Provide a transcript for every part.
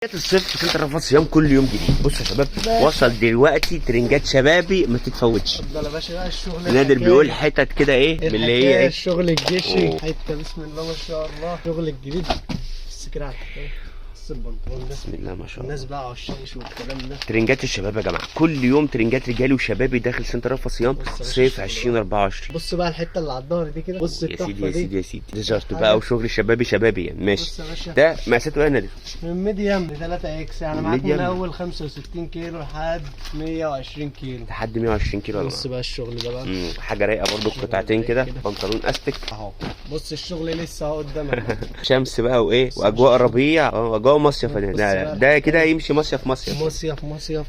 ترنجات الصيف في سنتر رفاط صيام كل يوم جديد. بصوا يا شباب، وصل دلوقتي ترنجات شبابي ما تتفوتش. اتفضل يا باشا بقى الشغل. نادر بيقول حتت كده ايه من اللي هي ايه الشغل الجيشي. حته بسم الله ما شاء الله، شغل الجديد. بس كده على الحكايه البنطلون ده بسم الله ما شاء الله. الناس بقى عشاش والكلام ده. ترنجات الشباب يا جماعه، كل يوم ترنجات رجالي وشبابي داخل سنتر رفاط صيام صيف 2024. بص بقى الحته اللي على الظهر دي كده، بص يا التحفه سيدي يا دي. سيدي يا سيدي، ده شرط بقى وشغل شبابي شبابي يعني. ماشي. بص يا باشا، ده مقاساته ايه يا نادر؟ من ميديم ل 3 اكس، يعني معاك من ميديم. اول 65 كيلو لحد 120 كيلو. لحد 120 كيلو يا بص جماعه. بقى الشغل ده بقى. حاجه رايقه برده، قطعتين كده، بنطلون استك اهو بص الشغل لسه اهو قدامك. شمس بقى وايه واجواء ربيع، واجواء مصيف. ده كده يمشي مصيف مصيف. مصيف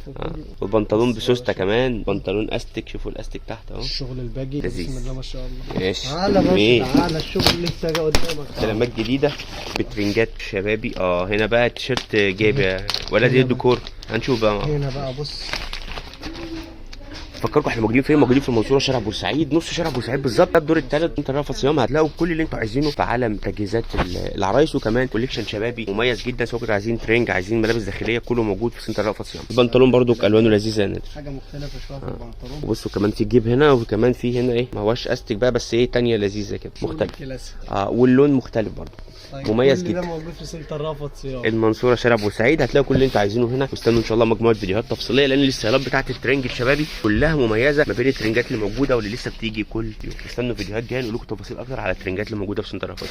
والبنطلون بسوسته كمان، بنطلون استك. شوفوا الاستك تحت اهو. الشغل الباجي لذيذ. بسم الله ما شاء الله. ماشي. تعالى بس تعالى، الشغل لسه جاي قدامك. سلامات جديده بترنجات شبابي. هنا بقى التيشيرت جايب ولا دي الديكور؟ هنشوف بقى. هنا بقى بص، فكركم احنا موجودين فين؟ موجودين في المنصوره، شارع بورسعيد، نص شارع بورسعيد بالظبط، الدور الثالث. انت رافض صيام هتلاقوا كل اللي انتوا عايزينه في عالم تجهيزات العرايس، وكمان كوليكشن شبابي مميز جدا. سواء كنتوا عايزين ترنج، عايزين ملابس داخليه، كله موجود في سنتر رافض صيام. البنطلون برده الوانه لذيذه يا نادر، حاجه مختلفه شويه في البنطلون. وبصوا كمان في جيب هنا، وكمان في هنا ايه، ما هوش استك بقى، بس ايه تانية لذيذه كده مختلف. واللون مختلف برده. طيب مميز كل جدا. ده موجود في سنتر رافض صيام المنصوره شارع بورسعيد. هتلاقوا كل اللي انتوا عايزينه هنا، واستنوا ان شاء الله مجموعه فيديوهات تفصيليه، لان الستايلات بتاعت الترنج الشبابي كلها مميزه ما بين الترنجات اللي موجوده واللي لسه بتيجي كل يوم. استنوا فيديوهات جايه نقول لكم تفاصيل اكتر على الترنجات اللي موجوده في سنتر رفاط.